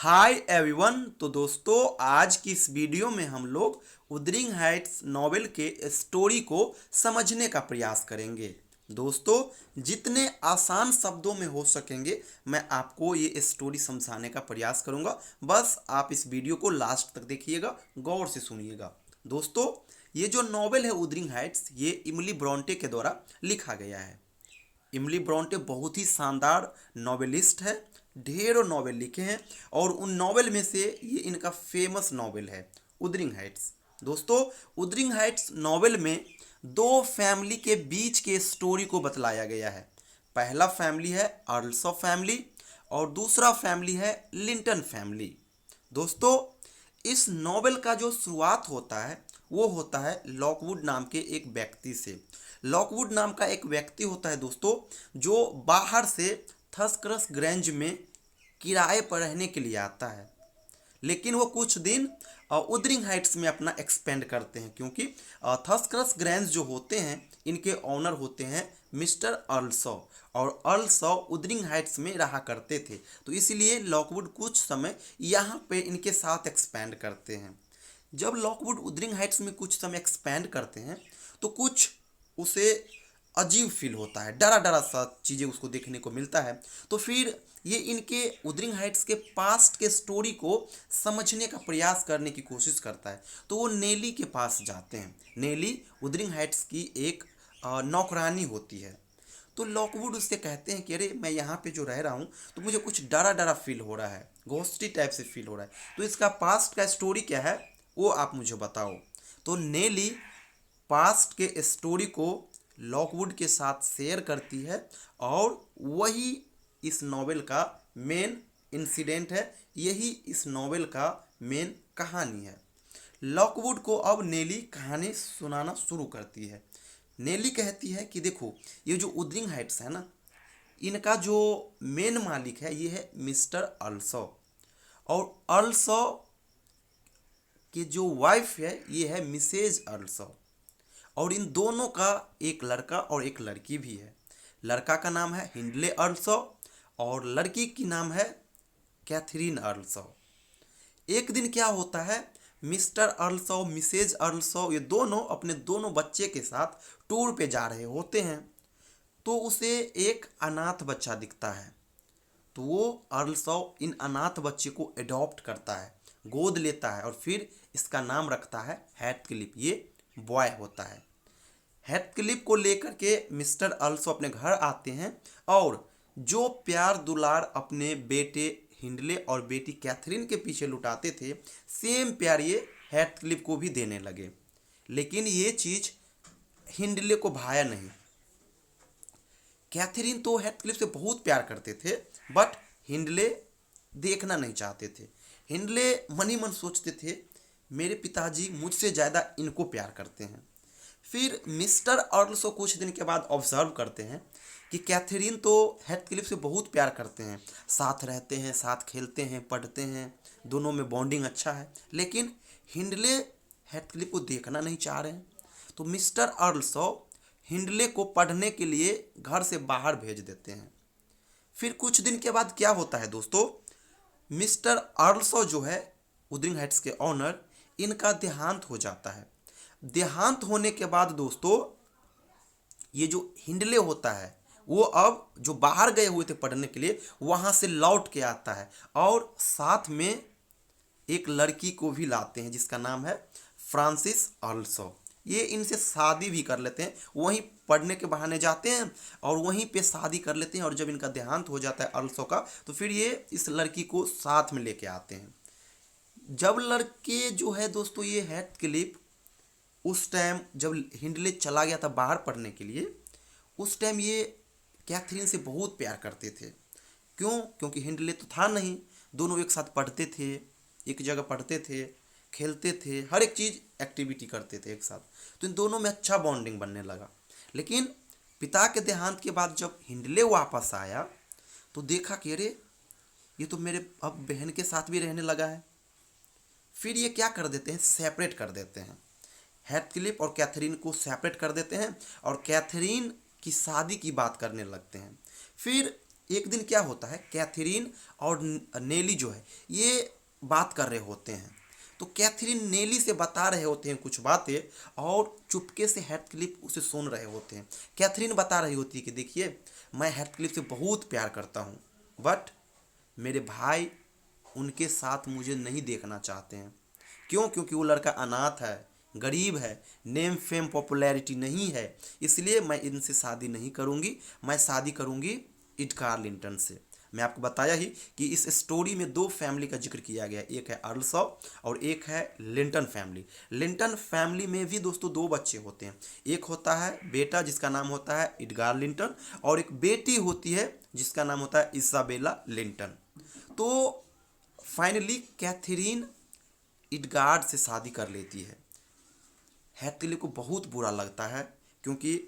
Hi everyone. तो दोस्तों आज की इस वीडियो में हम लोग wuthering हाइट्स नॉवेल के स्टोरी को समझने का प्रयास करेंगे। दोस्तों जितने आसान शब्दों में हो सकेंगे मैं आपको ये स्टोरी समझाने का प्रयास करूंगा। बस आप इस वीडियो को लास्ट तक देखिएगा, गौर से सुनिएगा। दोस्तों ये जो नॉवेल है wuthering हाइट्स, ये इमली ब्रॉन्टे के द्वारा लिखा गया है। इमली ब्रॉन्टे बहुत ही शानदार नॉवेलिस्ट है, ढेरों नॉवेल लिखे हैं और उन नॉवेल में से ये इनका फेमस नॉवेल है wuthering हाइट्स। दोस्तों wuthering हाइट्स नॉवेल में दो फैमिली के बीच के स्टोरी को बतलाया गया है। पहला फैमिली है अर्ल्सो फैमिली और दूसरा फैमिली है लिंटन फैमिली। दोस्तों इस नॉवेल का जो शुरुआत होता है वो होता है लॉकवुड नाम के एक व्यक्ति से। लॉकवुड नाम का एक व्यक्ति होता है दोस्तों, जो बाहर से थस्करस ग्रेंज में किराए पर रहने के लिए आता है, लेकिन वो कुछ दिन wuthering हाइट्स में अपना एक्सपेंड करते हैं, क्योंकि थस्करस ग्रेंज जो होते हैं इनके ऑनर होते हैं मिस्टर अर्ल्सो और अर्ल्सो wuthering हाइट्स में रहा करते थे। तो इसीलिए लॉकवुड कुछ समय यहाँ पे इनके साथ एक्सपेंड करते हैं। जब लॉकवुड wuthering हाइट्स में कुछ समय एक्सपेंड करते हैं तो कुछ उसे अजीब फील होता है, डरा डरा सा चीज़ें उसको देखने को मिलता है। तो फिर ये इनके wuthering हाइट्स के पास्ट के स्टोरी को समझने का प्रयास करने की कोशिश करता है। तो वो नेली के पास जाते हैं। नेली wuthering हाइट्स की एक नौकरानी होती है। तो लॉकवुड उससे कहते हैं कि अरे मैं यहाँ पे जो रह रहा हूँ तो मुझे कुछ डरा डरा फील हो रहा है, घोस्टी टाइप से फील हो रहा है। तो इसका पास्ट का स्टोरी क्या है वो आप मुझे बताओ। तो नेली पास्ट के स्टोरी को लॉकवुड के साथ शेयर करती है और वही इस नॉवेल का मेन इंसिडेंट है, यही इस नॉवेल का मेन कहानी है। लॉकवुड को अब नेली कहानी सुनाना शुरू करती है। नेली कहती है कि देखो ये जो wuthering हाइट्स है ना, इनका जो मेन मालिक है ये है मिस्टर अर्ल्सो और अर्ल्सो की जो वाइफ है ये है मिसेज अर्ल्सो और इन दोनों का एक लड़का और एक लड़की भी है। लड़का का नाम है हिंडले अर्ल्सो और लड़की की नाम है कैथरीन अर्ल्सो। एक दिन क्या होता है, मिस्टर अर्ल्सो मिसेज अर्ल्सो ये दोनों अपने दोनों बच्चे के साथ टूर पे जा रहे होते हैं। तो उसे एक अनाथ बच्चा दिखता है, तो वो अर्ल्सो इन अनाथ बच्चे को एडॉप्ट करता है, गोद लेता है और फिर इसका नाम रखता है हेथक्लिफ। ये बॉय होता है। हेथक्लिफ को लेकर के मिस्टर अर्ल्सो अपने घर आते हैं और जो प्यार दुलार अपने बेटे हिंडले और बेटी कैथरीन के पीछे लुटाते थे, सेम प्यार ये हेथक्लिफ को भी देने लगे। लेकिन ये चीज़ हिंडले को भाया नहीं। कैथरीन तो हेथक्लिफ से बहुत प्यार करते थे, बट हिंडले देखना नहीं चाहते थे। हिंडले मन ही मन सोचते थे मेरे पिताजी मुझसे ज़्यादा इनको प्यार करते हैं। फिर मिस्टर अर्ल्सो कुछ दिन के बाद ऑब्जर्व करते हैं कि कैथरीन तो हेथक्लिफ से बहुत प्यार करते हैं, साथ रहते हैं, साथ खेलते हैं, पढ़ते हैं, दोनों में बॉन्डिंग अच्छा है, लेकिन हिंडले हेथक्लिफ को देखना नहीं चाह रहे हैं। तो मिस्टर अर्ल्सो हिंडले को पढ़ने के लिए घर से बाहर भेज देते हैं। फिर कुछ दिन के बाद क्या होता है दोस्तों, मिस्टर अर्ल्सो जो है wuthering हाइट्स के ऑनर, इनका देहांत हो जाता है। देहांत होने के बाद दोस्तों ये जो हिंडले होता है वो अब जो बाहर गए हुए थे पढ़ने के लिए वहाँ से लौट के आता है और साथ में एक लड़की को भी लाते हैं जिसका नाम है फ्रांसिस अर्ल्सो। ये इनसे शादी भी कर लेते हैं, वहीं पढ़ने के बहाने जाते हैं और वहीं पे शादी कर लेते हैं। और जब इनका देहांत हो जाता है अर्ल्सो का, तो फिर ये इस लड़की को साथ में लेके आते हैं। जब लड़के जो है दोस्तों ये हेथक्लिफ उस टाइम जब हिंडले चला गया था बाहर पढ़ने के लिए, उस टाइम ये कैथरीन से बहुत प्यार करते थे। क्यों? क्योंकि हिंडले तो था नहीं, दोनों एक साथ पढ़ते थे, एक जगह पढ़ते थे, खेलते थे, हर एक चीज़ एक्टिविटी करते थे एक साथ। तो इन दोनों में अच्छा बॉन्डिंग बनने लगा। लेकिन पिता के देहांत के बाद जब हिंडले वापस आया तो देखा कि अरे ये तो मेरे अब बहन के साथ भी रहने लगा है। फिर ये क्या कर देते हैं, सेपरेट कर देते हैं। हेथक्लिफ और कैथरीन को सेपरेट कर देते हैं और कैथरीन की शादी की बात करने लगते हैं। फिर एक दिन क्या होता है, कैथरीन और नेली जो है ये बात कर रहे होते हैं। तो कैथरीन नेली से बता रहे होते हैं कुछ बातें और चुपके से हेथक्लिफ उसे सुन रहे होते हैं। कैथरीन बता रही होती है कि देखिए, मैं हेथक्लिफ से बहुत प्यार करता हूँ, बट मेरे भाई उनके साथ मुझे नहीं देखना चाहते हैं। क्यों? क्योंकि वो लड़का अनाथ है, गरीब है, नेम फेम पॉपुलैरिटी नहीं है, इसलिए मैं इनसे शादी नहीं करूँगी। मैं शादी करूँगी इडकार लिंटन से। मैं आपको बताया ही कि इस स्टोरी में दो फैमिली का जिक्र किया गया है, एक है अर्ल शॉ और एक है लिंटन फैमिली। लिंटन फैमिली में भी दोस्तों दो बच्चे होते हैं, एक होता है बेटा जिसका नाम होता है एडगार लिंटन और एक बेटी होती है जिसका नाम होता है इसाबेला लिंटन। तो फाइनली कैथरीन एडगार से शादी कर लेती है। हेथक्लिफ को बहुत बुरा लगता है क्योंकि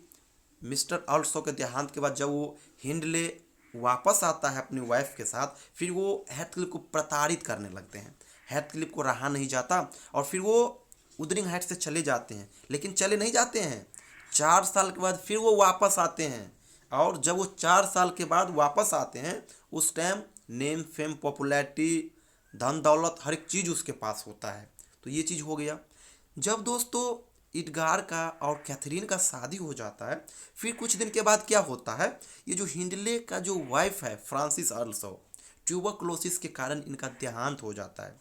मिस्टर अल्सो के देहांत के बाद जब वो हिंडले वापस आता है अपनी वाइफ के साथ, फिर वो हेथक्लिफ को प्रताड़ित करने लगते हैं। हेथक्लिफ को रहा नहीं जाता और फिर वो उदरिंग हाइट से चले जाते हैं, लेकिन चले नहीं जाते हैं। 4 साल के बाद फिर वो वापस आते हैं और जब वो 4 साल के बाद वापस आते हैं उस टाइम नेम फेम पॉपुलैरिटी धन दौलत हर एक चीज़ उसके पास होता है। तो ये चीज़ हो गया। जब दोस्तों एडगार का और कैथरीन का शादी हो जाता है, फिर कुछ दिन के बाद क्या होता है, ये जो हिंडले का जो वाइफ है फ्रांसिस अर्लसो, ट्यूबरक्लोसिस के कारण इनका देहांत हो जाता है।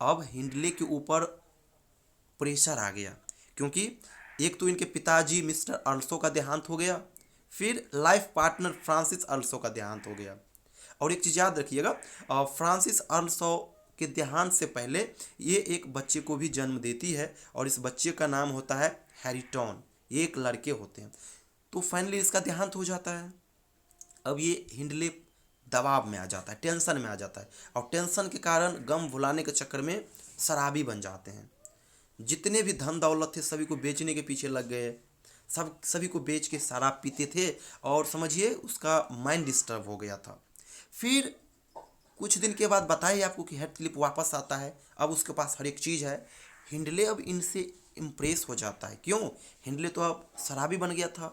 अब हिंडले के ऊपर प्रेशर आ गया क्योंकि एक तो इनके पिताजी मिस्टर अर्लसो का देहांत हो गया, फिर लाइफ पार्टनर फ्रांसिस अर्लसो का देहांत हो गया। और एक चीज़ याद रखिएगा, फ्रांसिस अर्लसो के देहांत से पहले ये एक बच्चे को भी जन्म देती है और इस बच्चे का नाम होता है हैरिटॉन। ये एक लड़के होते हैं। तो फाइनली इसका देहांत हो जाता है। अब ये हिंडले दबाव में आ जाता है, टेंशन में आ जाता है और टेंशन के कारण गम भुलाने के चक्कर में शराबी बन जाते हैं। जितने भी धन दौलत थे सभी को बेचने के पीछे लग गए, सभी को बेच के शराब पीते थे और समझिए उसका माइंड डिस्टर्ब हो गया था। फिर कुछ दिन के बाद बताइए आपको कि हेथक्लिफ वापस आता है। अब उसके पास हर एक चीज़ है। हिंडले अब इनसे इम्प्रेस हो जाता है। क्यों? हिंडले तो अब शराबी बन गया था,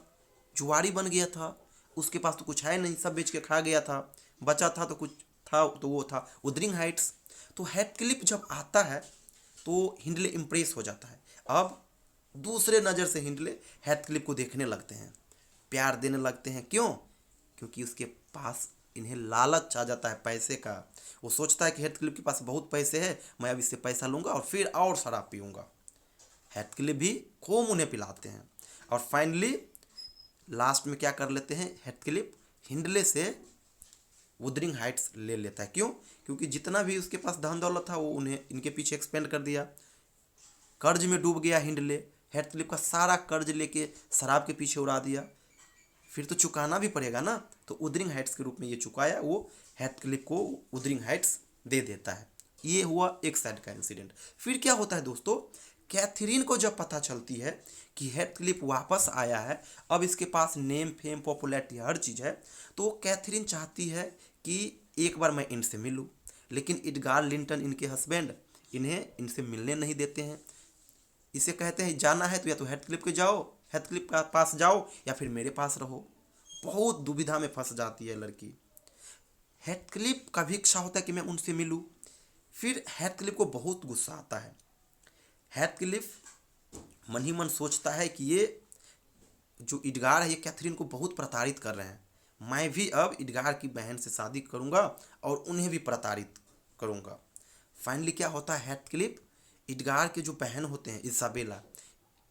जुआरी बन गया था, उसके पास तो कुछ है नहीं, सब बेच के खा गया था, बचा था तो कुछ था तो वो था उदरिंग हाइट्स। तो हेथक्लिफ जब आता है तो हिंडले इम्प्रेस हो जाता है। अब दूसरे नज़र से हिंडले हेथक्लिफ को देखने लगते हैं, प्यार देने लगते हैं। क्यों? क्योंकि उसके पास इन्हें लालच आ जाता है पैसे का। वो सोचता है कि हेथक्लिफ के पास बहुत पैसे है, मैं अब इससे पैसा लूँगा और फिर और शराब पीऊँगा। हेथक्लिफ भी खूब उन्हें पिलाते हैं और फाइनली लास्ट में क्या कर लेते हैं, हेथक्लिफ हिंडले से वुदरिंग हाइट्स ले लेता है। क्यों? क्योंकि जितना भी उसके पास धन दौलत था वो उन्हें इनके पीछे एक्सपेंड कर दिया। कर्ज में डूब गया हिंडले, हेथक्लिफ का सारा कर्ज लेके शराब के पीछे उड़ा दिया। फिर तो चुकाना भी पड़ेगा ना, तो उदरिंग हाइट्स के रूप में ये चुकाया, वो हेथक्लिफ को उदरिंग हाइट्स दे देता है। ये हुआ एक साइड का इंसिडेंट। फिर क्या होता है दोस्तों, कैथरीन को जब पता चलती है कि हेथक्लिफ वापस आया है, अब इसके पास नेम फेम पॉपुलैरिटी हर चीज़ है, तो कैथरीन चाहती है कि एक बार मैं इनसे मिलूं। लेकिन एडगार लिंटन इनके हस्बैंड इन्हें इनसे मिलने नहीं देते हैं। इसे कहते हैं जाना है तो या तो हेथक्लिफ के जाओ, हेथक्लिफ का पास जाओ या फिर मेरे पास रहो। बहुत दुविधा में फंस जाती है लड़की। हेथक्लिफ का भी इच्छा होता है कि मैं उनसे मिलूं। फिर हेथक्लिफ को बहुत गुस्सा आता है। हेथक्लिफ मन ही मन सोचता है कि ये जो एडगार है ये कैथरीन को बहुत प्रताड़ित कर रहे हैं, मैं भी अब एडगार की बहन से शादी करूंगा और उन्हें भी प्रताड़ित करूंगा। फाइनली क्या होता है, हेथक्लिफ एडगार के जो बहन होते हैं इसाबेला,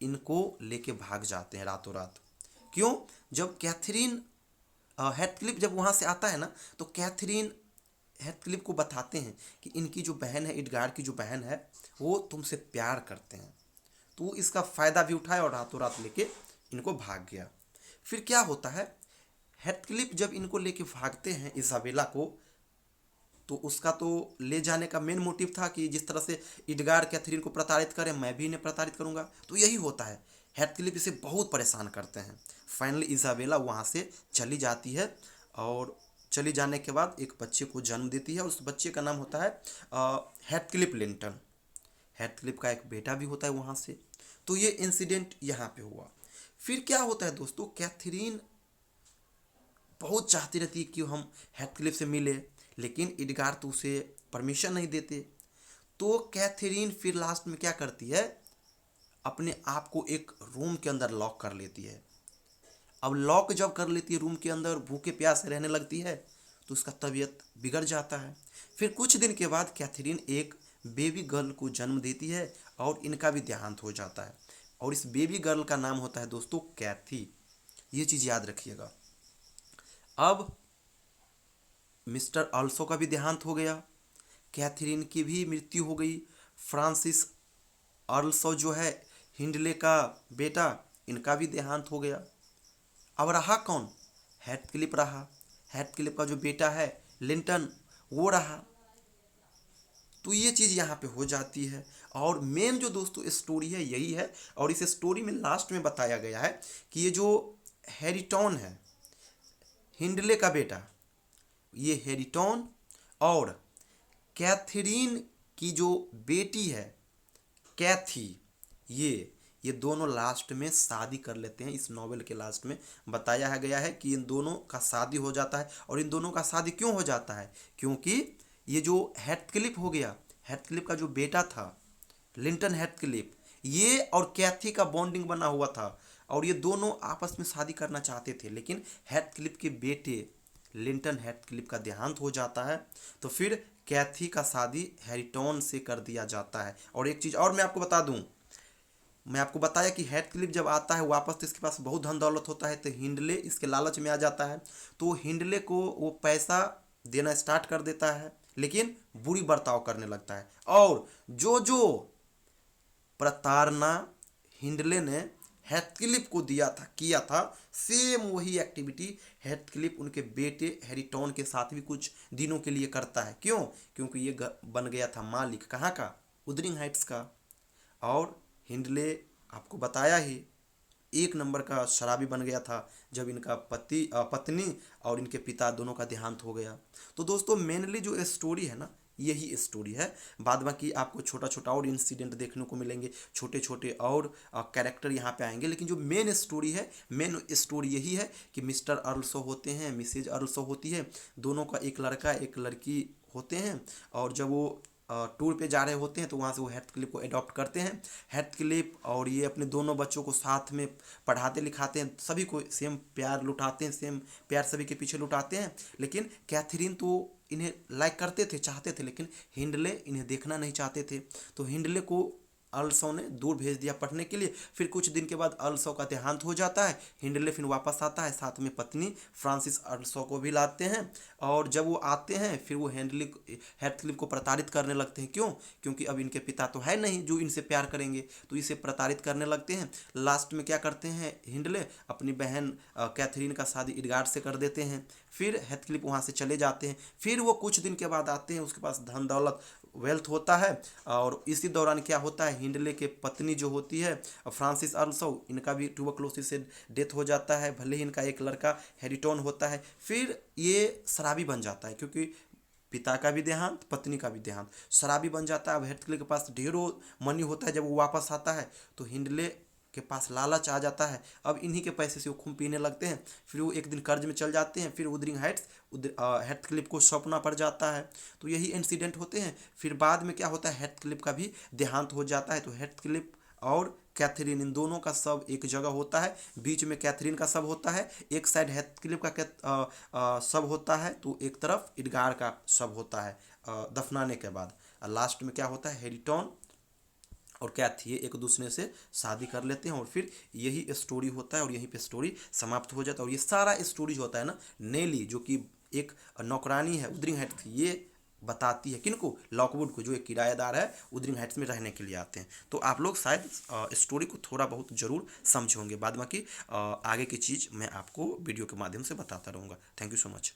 इनको लेके भाग जाते हैं रातों रात। क्यों? जब कैथरीन हेथक्लिफ जब वहाँ से आता है ना, तो कैथरीन हेथक्लिफ को बताते हैं कि इनकी जो बहन है, एडगार की जो बहन है, वो तुमसे प्यार करते हैं। तो वो इसका फ़ायदा भी उठाया और रातों रात लेके इनको भाग गया। फिर क्या होता है, हेथक्लिफ जब इनको लेके भागते हैं इसाबेला को, तो उसका तो ले जाने का मेन मोटिव था कि जिस तरह से एडगार कैथरीन को प्रताड़ित करे मैं भी इन्हें प्रताड़ित करूंगा। तो यही होता है, हेथक्लिफ इसे बहुत परेशान करते हैं। फाइनली इसाबेला वहाँ से चली जाती है और चली जाने के बाद एक बच्चे को जन्म देती है और उस बच्चे का नाम होता है हेथक्लिफ लिंटन। हेथक्लिफ का एक बेटा भी होता है वहाँ से। तो ये इंसिडेंट यहाँ पे हुआ। फिर क्या होता है दोस्तों, कैथरीन बहुत चाहती रहती है कि हम हेथक्लिफ से मिले, लेकिन एडगार तो उसे परमिशन नहीं देते। तो कैथरीन फिर लास्ट में क्या करती है, अपने आप को एक रूम के अंदर लॉक कर लेती है। अब लॉक जब कर लेती है रूम के अंदर, भूखे प्यासे रहने लगती है, तो उसका तबीयत बिगड़ जाता है। फिर कुछ दिन के बाद कैथरीन एक बेबी गर्ल को जन्म देती है और इनका भी देहांत हो जाता है। और इस बेबी गर्ल का नाम होता है दोस्तों कैथी। ये चीज़ याद रखिएगा। अब मिस्टर अल्सो का भी देहांत हो गया, कैथरीन की भी मृत्यु हो गई, फ्रांसिस अर्लसो जो है हिंडले का बेटा, इनका भी देहांत हो गया। अब रहा कौन, हेथक्लिफ रहा। हेथक्लिफ का जो बेटा है लिंटन, वो रहा। तो ये चीज़ यहाँ पे हो जाती है। और मेन जो दोस्तों स्टोरी है यही है। और इस स्टोरी में लास्ट में बताया गया है कि ये जो हैरिटॉन है, हिंडले का बेटा, ये हैरिटॉन और कैथरीन की जो बेटी है कैथी, ये दोनों लास्ट में शादी कर लेते हैं। इस नॉवेल के लास्ट में बताया गया है कि इन दोनों का शादी हो जाता है। और इन दोनों का शादी क्यों हो जाता है, क्योंकि ये जो हेथक्लिफ हो गया, हेथक्लिफ का जो बेटा था लिंटन हेथक्लिफ, ये और कैथी का बॉन्डिंग बना हुआ था और ये दोनों आपस में शादी करना चाहते थे, लेकिन हेथक्लिफ के बेटे लिंटन हेथक्लिफ का देहांत हो जाता है। तो फिर कैथी का शादी हैरिटॉन से कर दिया जाता है। और एक चीज़ और मैं आपको बता दूं, मैं आपको बताया कि हेथक्लिफ जब आता है वापस तो इसके पास बहुत धन दौलत होता है, तो हिंडले इसके लालच में आ जाता है। तो हिंडले को वो पैसा देना स्टार्ट कर देता है, लेकिन बुरी बर्ताव करने लगता है। और जो जो प्रताड़ना हिंडले ने हेथक्लिफ को किया था, सेम वही एक्टिविटी हेथक्लिफ उनके बेटे हैरिटॉन के साथ भी कुछ दिनों के लिए करता है। क्यों, क्योंकि ये बन गया था मालिक कहाँ का, उदरिंग हाइट्स का। और हिंडले आपको बताया ही एक नंबर का शराबी बन गया था जब इनका पत्नी और इनके पिता दोनों का देहांत हो गया। तो दोस्तों मेनली जो स्टोरी है ना, यही स्टोरी है। बाद बाकी आपको छोटा छोटा और इंसिडेंट देखने को मिलेंगे, छोटे छोटे और कैरेक्टर यहाँ पे आएंगे, लेकिन जो मेन स्टोरी है, मेन स्टोरी यही है कि मिस्टर अर्लसो होते हैं, मिसेज अर्लसो होती है, दोनों का एक लड़का एक लड़की होते हैं। और जब वो टूर पे जा रहे होते हैं तो वहाँ से वो हेथक्लिफ को अडॉप्ट करते हैं। हेथक्लिफ और ये अपने दोनों बच्चों को साथ में पढ़ाते लिखाते हैं, सभी को सेम प्यार लुटाते हैं, सेम प्यार सभी के पीछे लुटाते हैं। लेकिन कैथरीन तो इन्हें लाइक करते थे, चाहते थे, लेकिन हिंडले इन्हें देखना नहीं चाहते थे। तो हिंडले को अर्लसो ने दूर भेज दिया पढ़ने के लिए। फिर कुछ दिन के बाद अर्लसो का देहांत हो जाता है, हिंडले फिर वापस आता है, साथ में पत्नी फ्रांसिस अर्लसो को भी लाते हैं। और जब वो आते हैं फिर वो हेथक्लिफ को प्रताड़ित करने लगते हैं। क्यों, क्योंकि अब इनके पिता तो है नहीं जो इनसे प्यार करेंगे, तो इसे प्रताड़ित करने लगते हैं। लास्ट में क्या करते हैं, हिंडले अपनी बहन कैथरीन का शादी एडगार से कर देते हैं। फिर हेथक्लिफ वहाँ से चले जाते हैं। फिर वो कुछ दिन के बाद आते हैं, उसके पास धन दौलत वेल्थ होता है। और इसी दौरान क्या होता है, हिंडले के पत्नी जो होती है फ्रांसिस अर्लसो, इनका भी ट्यूबरक्लोसिस से डेथ हो जाता है, भले ही इनका एक लड़का हैरिटॉन होता है। फिर ये शराबी बन जाता है, क्योंकि पिता का भी देहांत पत्नी का भी देहांत, शराबी बन जाता है। अब हेथक्लिफ के पास ढेरों मनी होता है। जब वो वापस आता है तो हिंडले के पास लालच आ जाता है। अब इन्हीं के पैसे से वो खून पीने लगते हैं। फिर वो एक दिन कर्ज में चल जाते हैं। फिर उदरिंग हाइट्स हेथक्लिफ को सौंपना पड़ जाता है। तो यही इंसिडेंट होते हैं। फिर बाद में क्या होता है, हेथक्लिफ का भी देहांत हो जाता है। तो हेथक्लिफ और कैथरीन इन दोनों का शव एक जगह होता है, बीच में कैथरीन का शव होता है, एक साइड हेथक्लिफ का शव होता है, तो एक तरफ एडगार का शव होता है दफनाने के बाद। लास्ट में क्या होता है, हैरिटॉन और कैथी एक दूसरे से शादी कर लेते हैं। और फिर यही स्टोरी होता है और यहीं पे स्टोरी समाप्त हो जाता है। और ये सारा स्टोरी जो होता है ना, नेली जो कि एक नौकरानी है उदरिंग हाइट्स की, ये बताती है किनको, लॉकवुड को, जो एक किराएदार है उदरिंग हाइट्स में रहने के लिए आते हैं। तो आप लोग शायद स्टोरी को थोड़ा बहुत ज़रूर समझे होंगे। बाद बाकी आगे की चीज़ मैं आपको वीडियो के माध्यम से बताता रहूँगा। Thank you so much.